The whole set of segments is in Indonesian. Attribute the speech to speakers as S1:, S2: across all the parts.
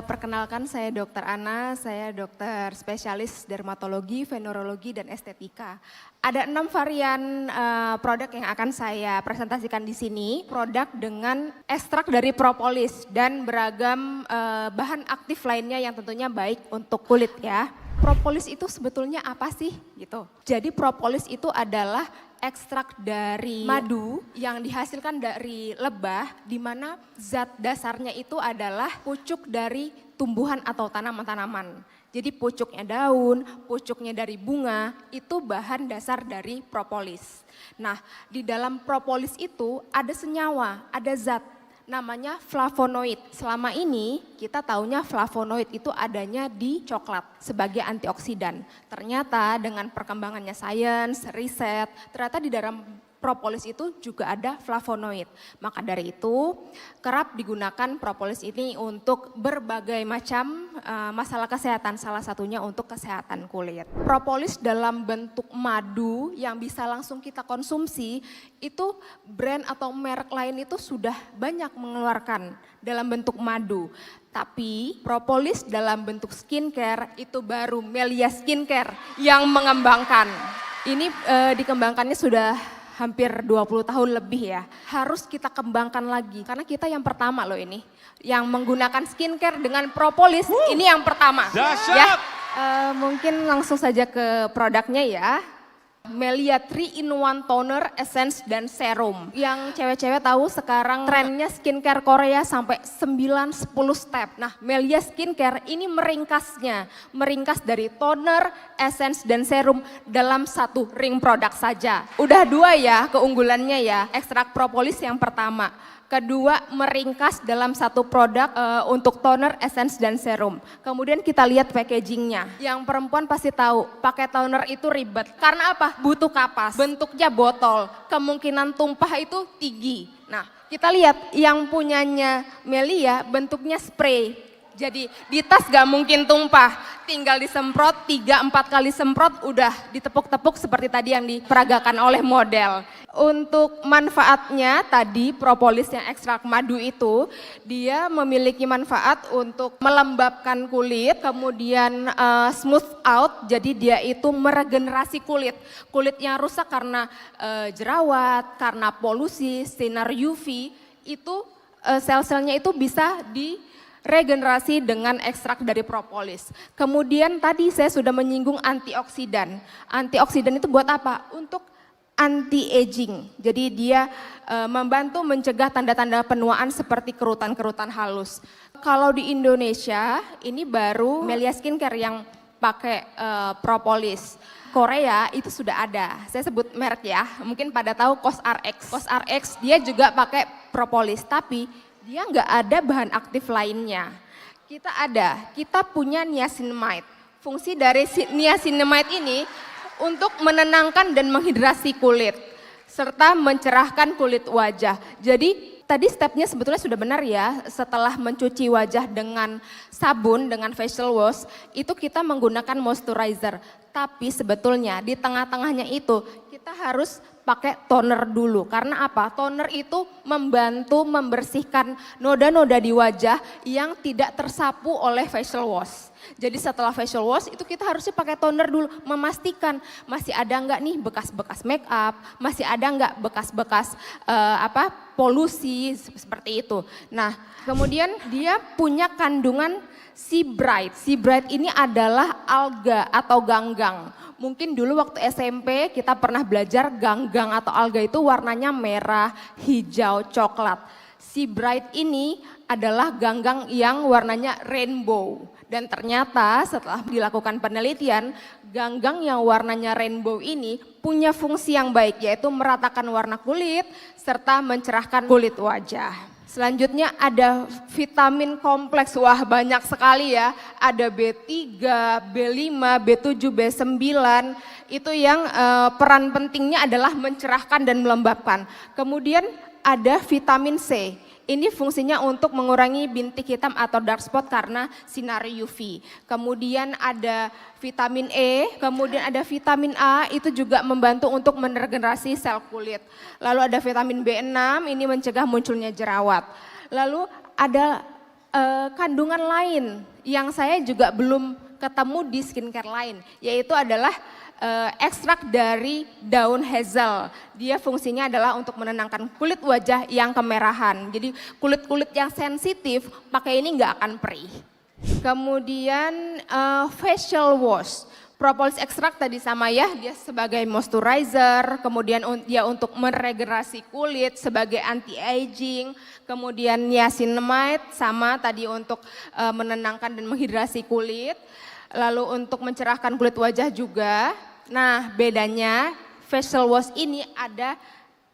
S1: Perkenalkan saya Dr. Ana, saya dokter spesialis dermatologi, venerologi, dan estetika. Ada 6 varian produk yang akan saya presentasikan di sini. Produk dengan ekstrak dari propolis dan beragam bahan aktif lainnya yang tentunya baik untuk kulit ya. Propolis itu sebetulnya apa sih gitu? Jadi propolis itu adalah ekstrak dari madu yang dihasilkan dari lebah, di mana zat dasarnya itu adalah pucuk dari tumbuhan atau tanaman-tanaman. Jadi pucuknya daun, pucuknya dari bunga, itu bahan dasar dari propolis. Nah, di dalam propolis itu ada senyawa, ada zat namanya flavonoid. Selama ini kita taunya flavonoid itu adanya di coklat sebagai antioksidan. Ternyata dengan perkembangannya sains, riset, ternyata di dalam propolis itu juga ada flavonoid. Maka dari itu kerap digunakan propolis ini untuk berbagai macam masalah kesehatan, salah satunya untuk kesehatan kulit. Propolis dalam bentuk madu yang bisa langsung kita konsumsi, itu brand atau merek lain itu sudah banyak mengeluarkan dalam bentuk madu. Tapi propolis dalam bentuk skincare itu baru Melia Skincare yang mengembangkan. Ini dikembangkannya sudah hampir 20 tahun lebih ya. Harus kita kembangkan lagi karena kita yang pertama loh ini. Yang menggunakan skincare dengan propolis, ini yang pertama.
S2: Dahsyat.
S1: Ya, mungkin langsung saja ke produknya ya. Melia 3-in-1 Toner, Essence, dan Serum. Yang cewek-cewek tahu sekarang trennya skincare Korea sampai 9-10 step. Nah, Melia Skincare ini meringkasnya. Meringkas dari toner, essence, dan serum dalam satu ring produk saja. Udah 2 ya keunggulannya ya. Ekstrak propolis yang pertama. Kedua, meringkas dalam satu produk untuk toner, essence, dan serum. Kemudian kita lihat packagingnya. Yang perempuan pasti tahu, pakai toner itu ribet. Karena apa? Butuh kapas, bentuknya botol, kemungkinan tumpah itu tinggi. Nah, kita lihat yang punyanya Melia bentuknya spray. Jadi di tas gak mungkin tumpah, tinggal disemprot 3-4 kali semprot udah ditepuk-tepuk seperti tadi yang diperagakan oleh model. Untuk manfaatnya tadi propolis yang ekstrak madu itu dia memiliki manfaat untuk melembabkan kulit, kemudian smooth out, jadi dia itu meregenerasi kulit. Kulit yang rusak karena jerawat, karena polusi, sinar UV, itu sel-selnya itu bisa regenerasi dengan ekstrak dari propolis. Kemudian tadi saya sudah menyinggung antioksidan. Antioksidan itu buat apa? Untuk anti-aging. Jadi dia membantu mencegah tanda-tanda penuaan seperti kerutan-kerutan halus. Kalau di Indonesia ini baru Melia Skincare yang pakai propolis. Korea itu sudah ada. Saya sebut merek ya. Mungkin pada tahu COSRX. COSRX dia juga pakai propolis, tapi dia nggak ada bahan aktif lainnya. Kita punya niacinamide. Fungsi dari niacinamide ini untuk menenangkan dan menghidrasi kulit, serta mencerahkan kulit wajah. Jadi tadi stepnya sebetulnya sudah benar ya, setelah mencuci wajah dengan sabun, dengan facial wash, itu kita menggunakan moisturizer. Tapi sebetulnya di tengah-tengahnya itu kita harus pakai toner dulu. Karena apa? Toner itu membantu membersihkan noda-noda di wajah yang tidak tersapu oleh facial wash. Jadi setelah facial wash itu kita harusnya pakai toner dulu, memastikan masih ada enggak nih bekas-bekas make up, masih ada enggak bekas-bekas polusi seperti itu. Nah, kemudian dia punya kandungan sea bright. Sea bright ini adalah alga atau ganggang. Mungkin dulu waktu SMP kita pernah belajar ganggang atau alga itu warnanya merah, hijau, coklat. Sea bright ini adalah ganggang yang warnanya rainbow. Dan ternyata setelah dilakukan penelitian, ganggang yang warnanya rainbow ini punya fungsi yang baik, yaitu meratakan warna kulit serta mencerahkan kulit wajah. Selanjutnya ada vitamin kompleks, wah banyak sekali ya, ada B3, B5, B7, B9, itu yang peran pentingnya adalah mencerahkan dan melembabkan. Kemudian ada vitamin C. Ini fungsinya untuk mengurangi bintik hitam atau dark spot karena sinar UV. Kemudian ada vitamin E, kemudian ada vitamin A, itu juga membantu untuk meregenerasi sel kulit. Lalu ada vitamin B6, ini mencegah munculnya jerawat. Lalu ada kandungan lain yang saya juga belum ketemu di skincare lain, yaitu adalah ekstrak dari daun hazel. Dia fungsinya adalah untuk menenangkan kulit wajah yang kemerahan. Jadi kulit-kulit yang sensitif pakai ini nggak akan perih. Kemudian facial wash. Propolis ekstrak tadi sama ya, dia sebagai moisturizer, kemudian dia untuk meregenerasi kulit sebagai anti-aging, kemudian niacinamide sama tadi untuk menenangkan dan menghidrasi kulit, lalu untuk mencerahkan kulit wajah juga. Nah bedanya facial wash ini ada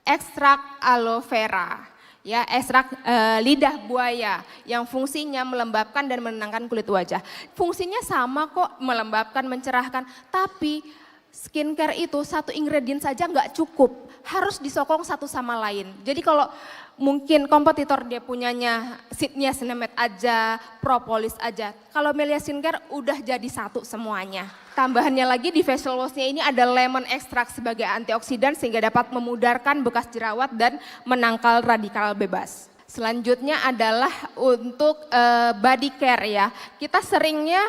S1: ekstrak aloe vera. Ya, ekstrak lidah buaya yang fungsinya melembabkan dan menenangkan kulit wajah. Fungsinya sama kok, melembabkan, mencerahkan, tapi skincare itu satu ingredient saja nggak cukup, harus disokong satu sama lain. Jadi kalau mungkin kompetitor dia punyanya niacinamide aja, propolis aja, kalau Melia Skincare udah jadi satu semuanya. Tambahannya lagi di facial washnya ini ada lemon extract sebagai antioksidan sehingga dapat memudarkan bekas jerawat dan menangkal radikal bebas. Selanjutnya adalah untuk body care ya. Kita seringnya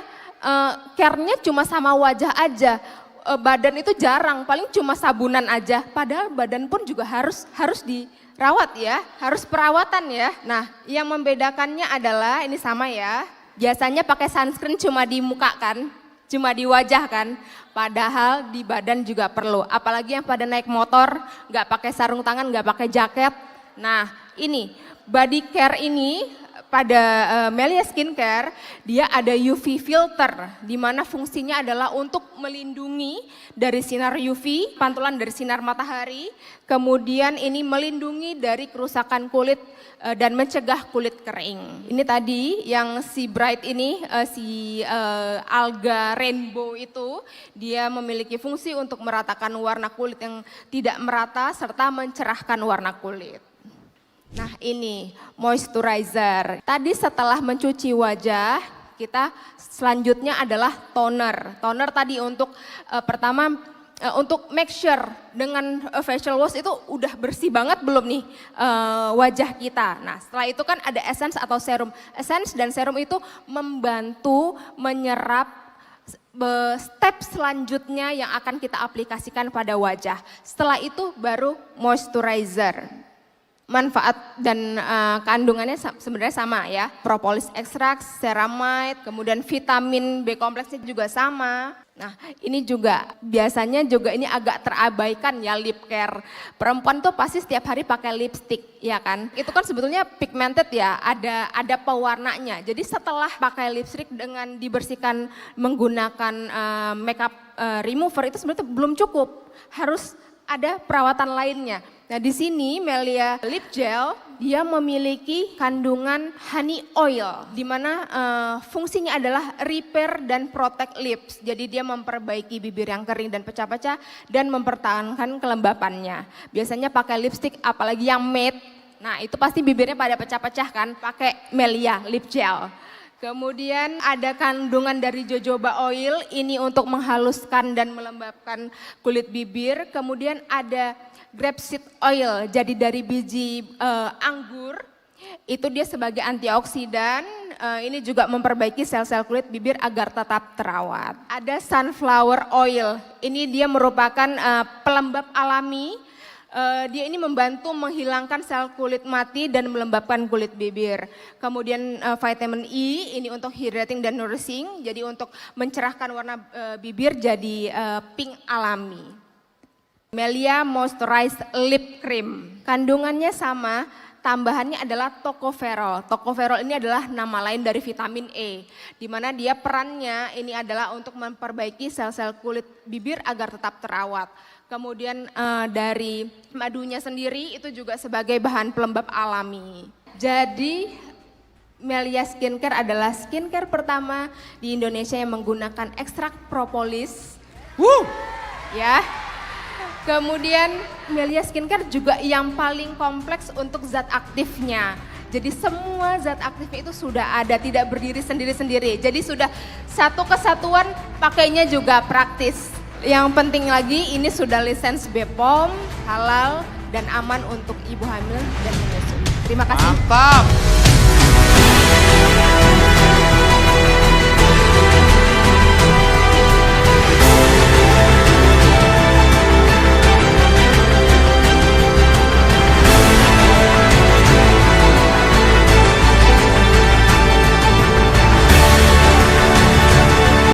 S1: care-nya cuma sama wajah aja. Badan itu jarang, paling cuma sabunan aja. Padahal badan pun juga harus dirawat ya, harus perawatan ya. Nah, yang membedakannya adalah ini sama ya. Biasanya pakai sunscreen cuma di muka kan, cuma di wajah kan. Padahal di badan juga perlu. Apalagi yang pada naik motor, nggak pakai sarung tangan, nggak pakai jaket. Nah, ini body care ini pada Melia Skincare dia ada UV filter di mana fungsinya adalah untuk melindungi dari sinar UV, pantulan dari sinar matahari, kemudian ini melindungi dari kerusakan kulit dan mencegah kulit kering. Ini tadi yang si bright ini, si alga rainbow itu dia memiliki fungsi untuk meratakan warna kulit yang tidak merata serta mencerahkan warna kulit. Nah ini moisturizer. Tadi setelah mencuci wajah, kita selanjutnya adalah toner. Toner tadi untuk pertama untuk make sure dengan facial wash itu udah bersih banget belum nih wajah kita. Nah setelah itu kan ada essence atau serum. Essence dan serum itu membantu menyerap step selanjutnya yang akan kita aplikasikan pada wajah. Setelah itu baru moisturizer. Manfaat dan kandungannya sebenarnya sama ya. Propolis ekstrak, ceramide, kemudian vitamin B kompleksnya juga sama. Nah ini juga biasanya juga ini agak terabaikan ya lip care. Perempuan tuh pasti setiap hari pakai lipstick ya kan. Itu kan sebetulnya pigmented ya, ada pewarnanya. Jadi setelah pakai lipstick dengan dibersihkan menggunakan makeup remover itu sebenarnya belum cukup. Harus ada perawatan lainnya. Nah di sini Melia Lip Gel dia memiliki kandungan honey oil di mana fungsinya adalah repair dan protect lips. Jadi dia memperbaiki bibir yang kering dan pecah-pecah dan mempertahankan kelembapannya. Biasanya pakai lipstick apalagi yang matte. Nah itu pasti bibirnya pada pecah-pecah kan, pakai Melia Lip Gel. Kemudian ada kandungan dari jojoba oil, ini untuk menghaluskan dan melembabkan kulit bibir. Kemudian ada grapeseed oil, jadi dari biji anggur, itu dia sebagai antioksidan. Ini juga memperbaiki sel-sel kulit bibir agar tetap terawat. Ada sunflower oil, ini dia merupakan pelembab alami. Dia ini membantu menghilangkan sel kulit mati dan melembabkan kulit bibir. Kemudian vitamin E ini untuk hydrating dan nourishing, jadi untuk mencerahkan warna bibir jadi pink alami. Melia Moisturized Lip Cream, kandungannya sama, tambahannya adalah tocopherol. Tocopherol ini adalah nama lain dari vitamin E, di mana dia perannya ini adalah untuk memperbaiki sel-sel kulit bibir agar tetap terawat. Kemudian dari madunya sendiri itu juga sebagai bahan pelembab alami. Jadi Melia Skincare adalah skincare pertama di Indonesia yang menggunakan ekstrak propolis. Ya. Kemudian Melia Skincare juga yang paling kompleks untuk zat aktifnya. Jadi semua zat aktifnya itu sudah ada, tidak berdiri sendiri-sendiri. Jadi sudah satu kesatuan, pakainya juga praktis. Yang penting lagi ini sudah lisens BPOM, halal dan aman untuk ibu hamil dan menyusui. Terima kasih.
S2: Mantap.